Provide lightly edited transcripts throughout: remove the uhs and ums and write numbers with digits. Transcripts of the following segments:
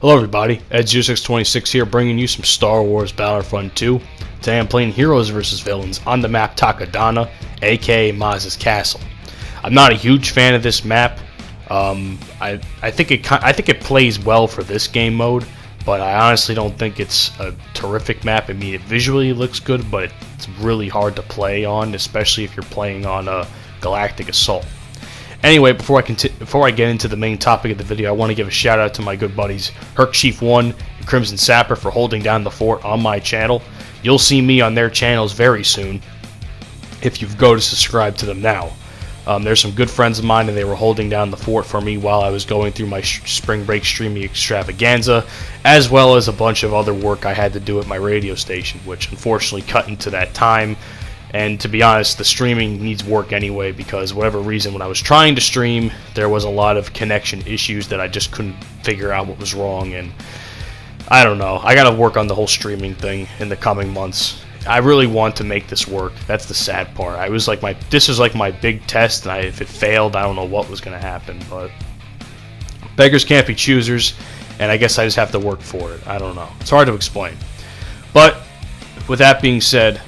Hello everybody, Ed0626 here, bringing you some Star Wars Battlefront 2. Today I'm playing Heroes vs. Villains on the map Takodana, aka Maz's Castle. I'm not a huge fan of this map. I think it plays well for this game mode, but I honestly don't think it's a terrific map. I mean, it visually looks good, but it's really hard to play on, especially if you're playing on a Galactic Assault. Anyway, before I get into the main topic of the video, I want to give a shout out to my good buddies Herc Chief 1 and Crimson Sapper for holding down the fort on my channel. You'll see me on their channels very soon if you go to subscribe to them now. There's some good friends of mine, and they were holding down the fort for me while I was going through my spring break streaming extravaganza, as well as a bunch of other work I had to do at my radio station, which unfortunately cut into that time. And to be honest, the streaming needs work anyway, because whatever reason, when I was trying to stream, there was a lot of connection issues that I just couldn't figure out what was wrong, and I don't know. I gotta work on the whole streaming thing in the coming months. I really want to make this work. That's the sad part. This is like my big test, and if it failed, I don't know what was gonna happen, but beggars can't be choosers, and I guess I just have to work for it. I don't know. It's hard to explain. But with that being said,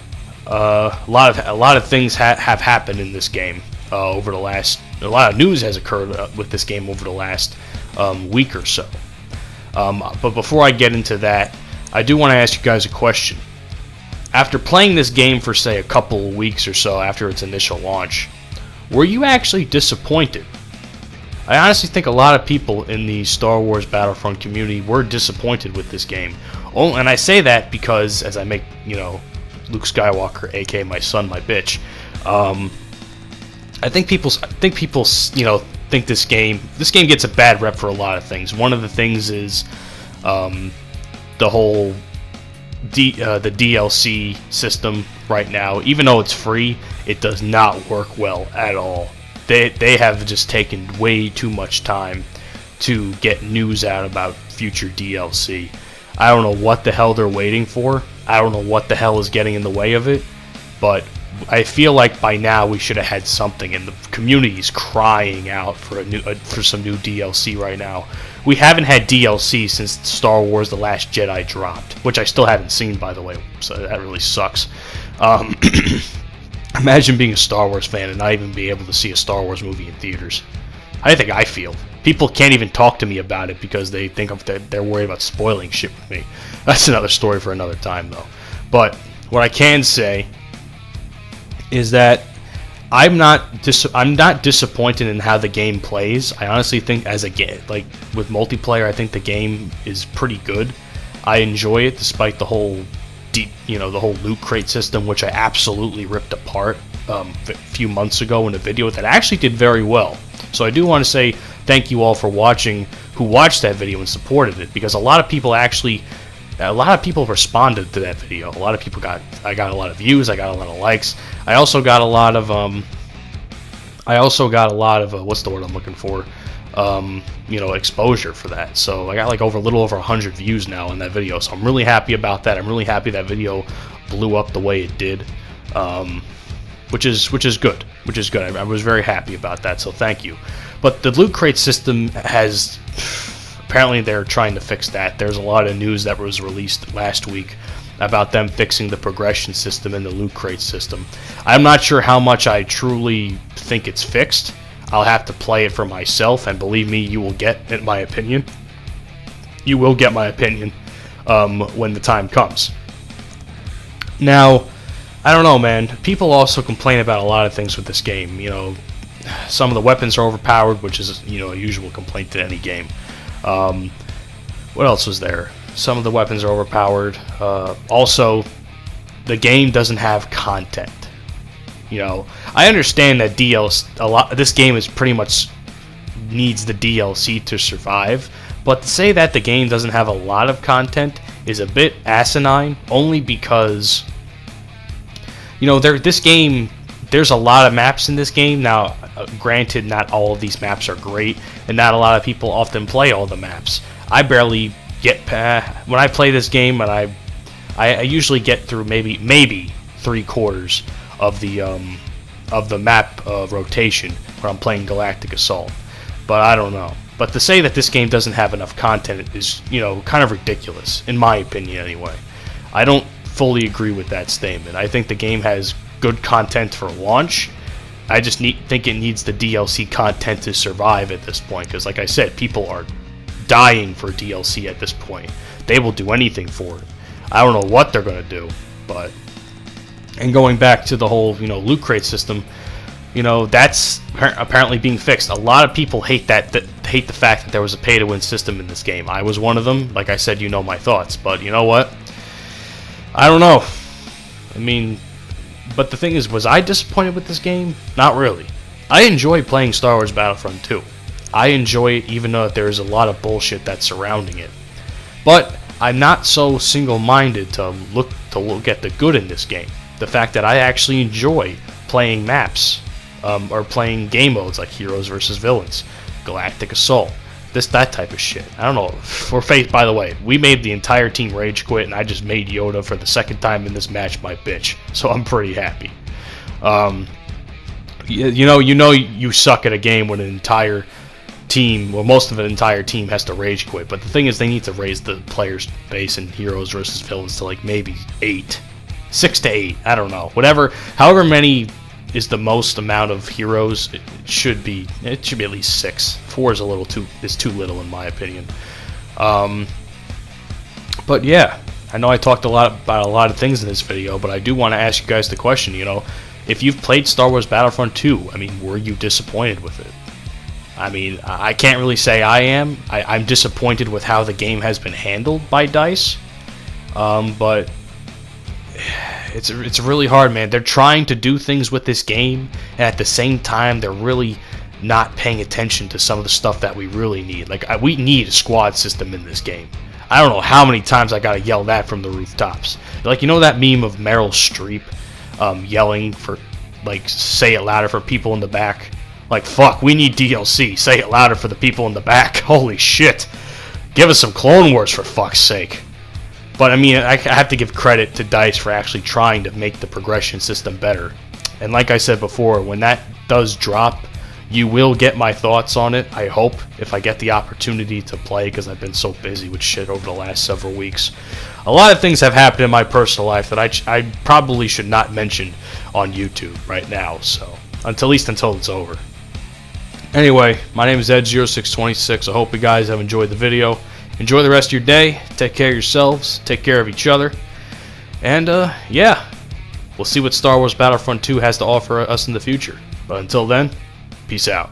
a lot of things have happened in this game over the last. A lot of news has occurred with this game over the last week or so. But before I get into that, I do want to ask you guys a question. After playing this game for say a couple of weeks or so after its initial launch, were you actually disappointed? I honestly think a lot of people in the Star Wars Battlefront community were disappointed with this game. Oh, and I say that because as I make, Luke Skywalker, aka my son, my bitch. I think people, think this game gets a bad rep for a lot of things. One of the things is the whole the DLC system right now. Even though it's free, it does not work well at all. They have just taken way too much time to get news out about future DLC. I don't know what the hell they're waiting for. I don't know what the hell is getting in the way of it, but I feel like by now we should have had something, and the community is crying out for some new DLC right now. We haven't had DLC since Star Wars: The Last Jedi dropped, which I still haven't seen, by the way, so that really sucks. Imagine being a Star Wars fan and not even be able to see a Star Wars movie in theaters. I think I feel. People can't even talk to me about it because they think they're worried about spoiling shit with me. That's another story for another time, though. But what I can say is that I'm not disappointed in how the game plays. I honestly think as a game, like with multiplayer, I think the game is pretty good. I enjoy it despite the whole the whole loot crate system, which I absolutely ripped apart a few months ago in a video that actually did very well. So I do want to say thank you all for watching, who watched that video and supported it, because a lot of people responded to that video. I got a lot of views, I got a lot of likes. I also got a lot of what's the word I'm looking for? Exposure for that. So I got like a little over 100 views now in that video. So I'm really happy about that. I'm really happy that video blew up the way it did. Which is good. I was very happy about that, so thank you. But the loot crate system has, apparently they're trying to fix that. There's a lot of news that was released last week about them fixing the progression system and the loot crate system. I'm not sure how much I truly think it's fixed. I'll have to play it for myself, and believe me, you will get my opinion. You will get my opinion when the time comes. Now, I don't know, man. People also complain about a lot of things with this game. Some of the weapons are overpowered, which is, a usual complaint to any game. What else was there? Some of the weapons are overpowered. Also, the game doesn't have content. I understand that this game is pretty much needs the DLC to survive, but to say that the game doesn't have a lot of content is a bit asinine, only because there's a lot of maps in this game. Now, granted, not all of these maps are great, and not a lot of people often play all the maps. I barely get when I play this game, and I usually get through maybe 3/4 of the map rotation when I'm playing Galactic Assault. But I don't know. But to say that this game doesn't have enough content is, kind of ridiculous, in my opinion anyway. I don't fully agree with that statement. I think the game has good content for launch. I just think it needs the DLC content to survive at this point, because like I said, people are dying for DLC at this point. They will do anything for it. I don't know what they're going to do, but... And going back to the whole, loot crate system, that's apparently being fixed. A lot of people hate hate the fact that there was a pay-to-win system in this game. I was one of them. Like I said, my thoughts. But you know what? I don't know. I mean, but the thing is, was I disappointed with this game? Not really. I enjoy playing Star Wars Battlefront 2. I enjoy it even though there's a lot of bullshit that's surrounding it. But I'm not so single-minded to look at the good in this game. The fact that I actually enjoy playing maps, or playing game modes like Heroes versus Villains, Galactic Assault, that type of shit. I don't know. By the way, we made the entire team rage quit, and I just made Yoda for the second time in this match my bitch. So I'm pretty happy. You suck at a game when an entire team, well, most of an entire team has to rage quit. But the thing is, they need to raise the players base in Heroes versus Villains to like maybe 8. 6 to 8, I don't know. However many is the most amount of heroes, it should be at least 6. 4 is too little in my opinion. But yeah, I know I talked about a lot of things in this video, but I do want to ask you guys the question, if you've played Star Wars Battlefront 2, I mean, were you disappointed with it? I mean, I can't really say I am. I'm disappointed with how the game has been handled by DICE, but it's really hard, man. They're trying to do things with this game, and at the same time, they're really not paying attention to some of the stuff that we really need. Like, we need a squad system in this game. I don't know how many times I gotta yell that from the rooftops. Like, that meme of Meryl Streep yelling for, like, say it louder for people in the back? Like, fuck, we need DLC. Say it louder for the people in the back. Holy shit. Give us some Clone Wars, for fuck's sake. But, I mean, I have to give credit to DICE for actually trying to make the progression system better. And like I said before, when that does drop, you will get my thoughts on it, I hope, if I get the opportunity to play, because I've been so busy with shit over the last several weeks. A lot of things have happened in my personal life that I probably should not mention on YouTube right now, so at least until it's over. Anyway, my name is Ed0626. I hope you guys have enjoyed the video. Enjoy the rest of your day. Take care of yourselves. Take care of each other. And, yeah. We'll see what Star Wars Battlefront 2 has to offer us in the future. But until then, peace out.